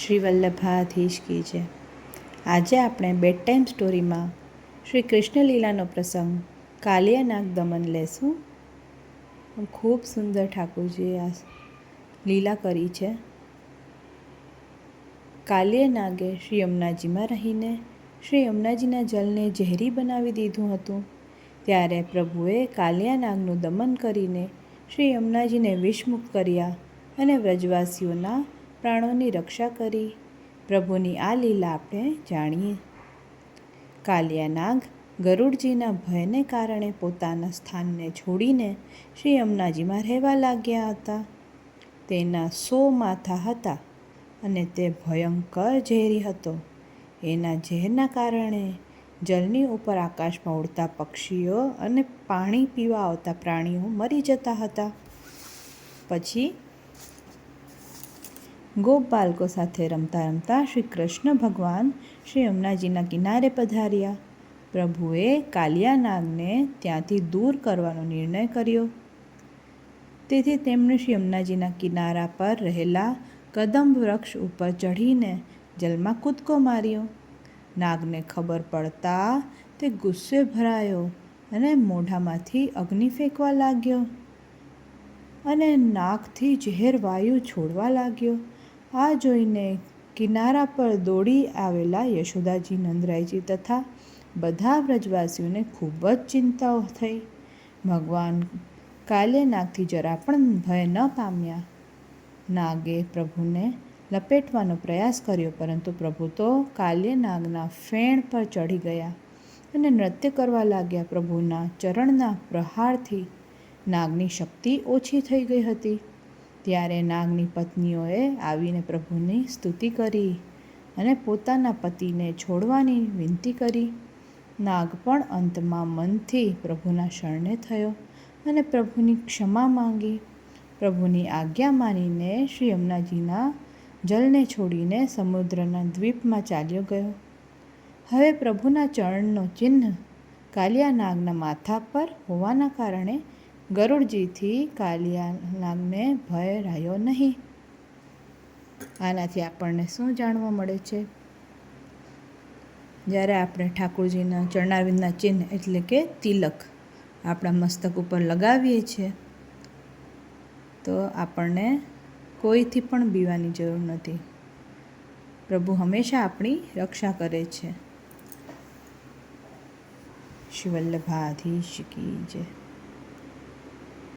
શ્રી વલ્લભાધીશ કી જય. આજે આપણે બેડ ટાઈમ સ્ટોરીમાં શ્રી કૃષ્ણ લીલાનો પ્રસંગ કાલિયા નાગ દમન લેશું. ખૂબ સુંદર ઠાકોરજીએ આ લીલા કરી છે. કાલિયા નાગે શ્રી યમુનાજીમાં રહીને શ્રી યમુનાજીના જલને ઝેરી બનાવી દીધું હતું. ત્યારે પ્રભુએ કાલિયા નાગનું દમન કરીને શ્રી યમુનાજીને વિષમુક્ત કર્યા અને વ્રજવાસીઓના પ્રાણોની રક્ષા કરી. પ્રભુની આ લીલા આપણે જાણીએ. કાલિયા નાગ ગરુડજીના ભયને કારણે પોતાના સ્થાનને છોડીને શ્રી યમુનાજીમાં રહેવા લાગ્યા હતા. તેના 100 માથા હતા અને તે ભયંકર ઝેરી હતો. એના ઝેરના કારણે જલની ઉપર આકાશમાં ઉડતા પક્ષીઓ અને પાણી પીવા આવતા પ્રાણીઓ મરી જતા હતા. પછી ગોપ બાળકો સાથે રમતા રમતા શ્રી કૃષ્ણ ભગવાન શ્રી યમુનાજીના કિનારે પધાર્યા. પ્રભુએ કાલિયા નાગને ત્યાંથી દૂર કરવાનો નિર્ણય કર્યો. તેથી તેમણે શ્રી યમુનાજીના કિનારા પર રહેલા કદંબ વૃક્ષ ઉપર ચઢીને જલમાં કૂદકો માર્યો. નાગને ખબર પડતા તે ગુસ્સે ભરાયો અને મોઢામાંથી અગ્નિ ફેંકવા લાગ્યો અને નાકથી ઝેર વાયુ છોડવા લાગ્યો. આ જોઈને કિનારા પર દોડી આવેલા યશોદાજી, નંદરાયજી તથા બધા વ્રજવાસીઓને ખૂબ જ ચિંતાઓ થઈ. ભગવાન કાલિયા નાગથી જરા પણ ભય ન પામ્યા. નાગે પ્રભુને લપેટવાનો પ્રયાસ કર્યો, પરંતુ પ્રભુ તો કાલિયા નાગના ફેણ પર ચઢી ગયા અને નૃત્ય કરવા લાગ્યા. પ્રભુના ચરણના પ્રહારથી નાગની શક્તિ ઓછી થઈ ગઈ હતી. ત્યારે નાગની પત્નીઓએ આવીને પ્રભુની સ્તુતિ કરી અને પોતાના પતિને છોડવાની વિનંતી કરી. નાગ પણ અંતમાં મનથી પ્રભુના શરણે થયો અને પ્રભુની ક્ષમા માંગી. પ્રભુની આજ્ઞા માનીને શ્રી યમુનાજીના જલને છોડીને સમુદ્રના દ્વીપમાં ચાલ્યો ગયો. હવે પ્રભુના ચરણનો ચિહ્ન કાલિયા નાગના માથા પર હોવાના કારણે ગરુડજીથી કાલિયા નાગને ભય રહ્યો નહીં. આનાથી આપણને શું જાણવા મળે છે? જ્યારે આપણે ઠાકોરજીના ચરણારવિંદના ચિહ્ન એટલે કે તિલક આપણા મસ્તક ઉપર લગાવીએ છીએ તો આપણને કોઈથી પણ બીવાની જરૂર નથી. પ્રભુ હંમેશા આપણી રક્ષા કરે છે. શ્રી વલ્લભાધીશ કી જય.